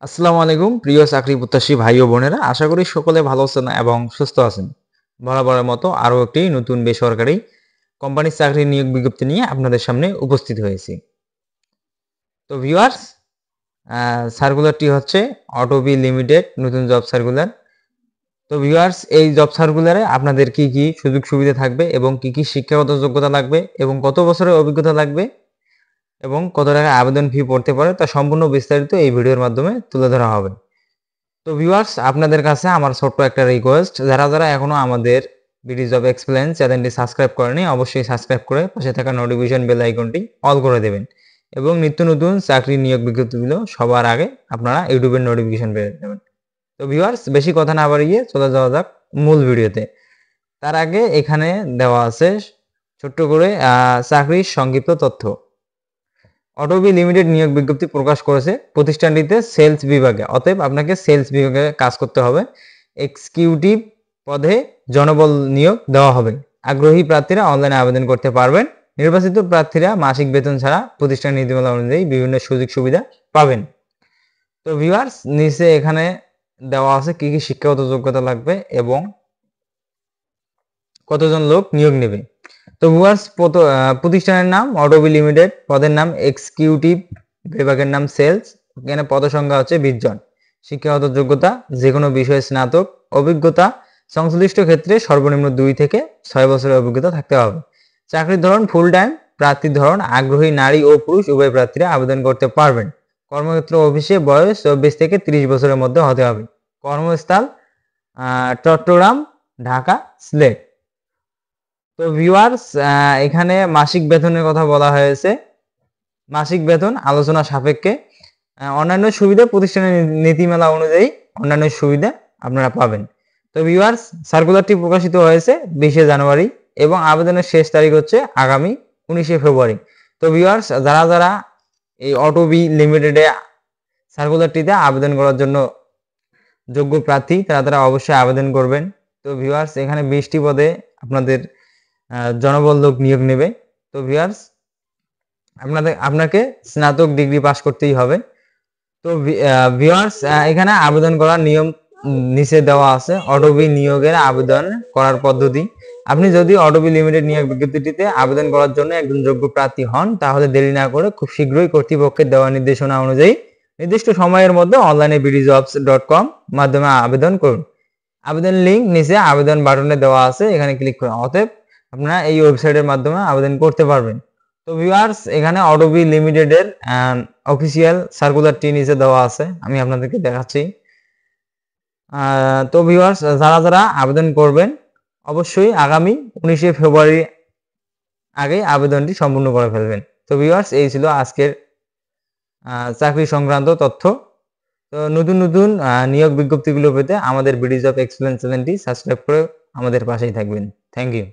আসসালামু আলাইকুম প্রিয় চাকরি প্রত্যাশী ভাই ও বোনেরা, আশা করি সকলে ভালো আছেন এবং সুস্থ আছেন। বরাবরের মতো আরও একটি নতুন বেসরকারি কোম্পানির চাকরি নিয়োগ বিজ্ঞপ্তি নিয়ে আপনাদের সামনে উপস্থিত হয়েছি। তো ভিউয়ার্স, সার্কুলারটি হচ্ছে অটোবি লিমিটেড নতুন জব সার্কুলার। তো ভিউয়ার্স, এই জব সার্কুলারে আপনাদের কি কি সুযোগ সুবিধা থাকবে এবং কি কি শিক্ষাগত যোগ্যতা লাগবে এবং কত বছরের অভিজ্ঞতা লাগবে এবং কত টাকা আবেদন ফি পড়তে পারে তা সম্পূর্ণ বিস্তারিত এই ভিডিওর মাধ্যমে তুলে ধরা হবে। তো ভিউয়ার্স, আপনাদের কাছে আমার ছোট্ট একটা রিকোয়েস্ট, যারা এখনো আমাদের বিডি জব এক্সপ্লেন চ্যানেলটি সাবস্ক্রাইব করেনি, অবশ্যই সাবস্ক্রাইব করে পাশে থাকা নোটিফিকেশন বেল আইকনটি অল করে দেবেন এবং নিত্য নতুন চাকরি নিয়োগ বিজ্ঞপ্তিগুলো সবার আগে আপনারা ইউটিউবের নোটিফিকেশন পেয়ে যাবেন। তো ভিউয়ার্স, বেশি কথা না বাড়িয়ে চলে যাওয়া যাক মূল ভিডিওতে। তার আগে এখানে দেওয়া আছে ছোট্ট করে চাকরির সংক্ষিপ্ত তথ্য। অটোবি লিমিটেড নিয়োগ বিজ্ঞপ্তি প্রকাশ করেছে প্রতিষ্ঠানটিতে সেলস বিভাগে, অতএব আপনাকে সেলস বিভাগে কাজ করতে হবে। এক্সিকিউটিভ পদে জনবল নিয়োগ দেওয়া হবে। আগ্রহী প্রার্থীরা অনলাইনে আবেদন করতে পারবেন। নির্বাচিত প্রার্থীরা মাসিক বেতন ছাড়া প্রতিষ্ঠান নীতিমালা অনুযায়ী বিভিন্ন সুযোগ সুবিধা পাবেন। তো ভিউয়ার্স, নিচে এখানে দেওয়া আছে কি কি শিক্ষাগত যোগ্যতা লাগবে এবং কতজন লোক নিয়োগ নেবে। তো ভিউয়ার্স, প্রতিষ্ঠানের নাম অটোবি লিমিটেড, পদের নাম এক্সিকিউটিভ, বিভাগের নাম সেলস, এখানে পদ সংখ্যা হচ্ছে 20 জন। শিক্ষাগত যোগ্যতা যে কোনো বিষয়ে স্নাতক, অভিজ্ঞতা সংশ্লিষ্ট ক্ষেত্রে সর্বনিম্ন 2 থেকে 6 বছরের অভিজ্ঞতা থাকতে হবে। চাকরির ধরন ফুল টাইম, প্রার্থীর ধরন আগ্রহী নারী ও পুরুষ উভয় প্রার্থীরা আবেদন করতে পারবেন। কর্মক্ষেত্র অফিসে বয়স 24 থেকে 30 বছরের মধ্যে হতে হবে। কর্মস্থল চট্টগ্রাম, ঢাকা, সিলেট। তো ভিউয়ার্স, এখানে মাসিক বেতনের কথা বলা হয়েছে। মাসিক বেতন আলোচনা সাপেক্ষে। অন্যান্য সুবিধা প্রতিষ্ঠানের নীতিমালা অনুযায়ী অন্যান্য সুবিধা আপনারা পাবেন। তো ভিউয়ার্স, সার্কুলারটি প্রকাশিত হয়েছে 20 জানুয়ারি এবং আবেদনের শেষ তারিখ হচ্ছে আগামী 19 ফেব্রুয়ারি। তো ভিউয়ার্স, যারা এই অটোবি লিমিটেডে সার্কুলারটিতে আবেদন করার জন্য যোগ্য প্রার্থী তারা অবশ্যই আবেদন করবেন। তো ভিউয়ার্স, এখানে 20টি পদে আপনাদের জনবল লোক নিয়োগ নেবে। তো ভিউয়ার্স, আপনাকে স্নাতক ডিগ্রি পাস করতেই হবে। তো ভিউয়ার্স, এখানে আবেদন করার নিয়ম নিচে দেওয়া আছে। অটোবি নিয়োগের আবেদন করার পদ্ধতি। আপনি যদি অটোবি লিমিটেড নিয়োগ বিজ্ঞপ্তিটিতে আবেদন করার জন্য একজন যোগ্য প্রার্থী হন, তাহলে দেরি না করে খুব শীঘ্রই কর্তৃপক্ষের দেওয়া নির্দেশনা অনুযায়ী নির্দিষ্ট সময়ের মধ্যে অনলাইনে bdjobs.com মাধ্যমে আবেদন করুন। আবেদন লিঙ্ক নিচে আবেদন বাটনে দেওয়া আছে, এখানে ক্লিক করুন। অতএব আপনারা এই ওয়েবসাইটের মাধ্যমে আবেদন করতে পারবেন। তো ভিউয়ার্স, এখানে অটোবি লিমিটেডের অফিসিয়াল সার্কুলারটি নিচে দেওয়া আছে, আমি আপনাদেরকে দেখাচ্ছি। তো ভিউয়ার্স, যারা আবেদন করবেন অবশ্যই আগামী 19 ফেব্রুয়ারি আগে আবেদনটি সম্পূর্ণ করে ফেলবেন। তো ভিউয়ার্স, এই ছিল আজকের চাকরি সংক্রান্ত তথ্য। তো নতুন নিয়োগ বিজ্ঞপ্তিগুলো পেতে আমাদের বিডি জব এক্সপ্লেন চ্যানেলটি সাবস্ক্রাইব করে আমাদের পাশেই থাকবেন। Thank you.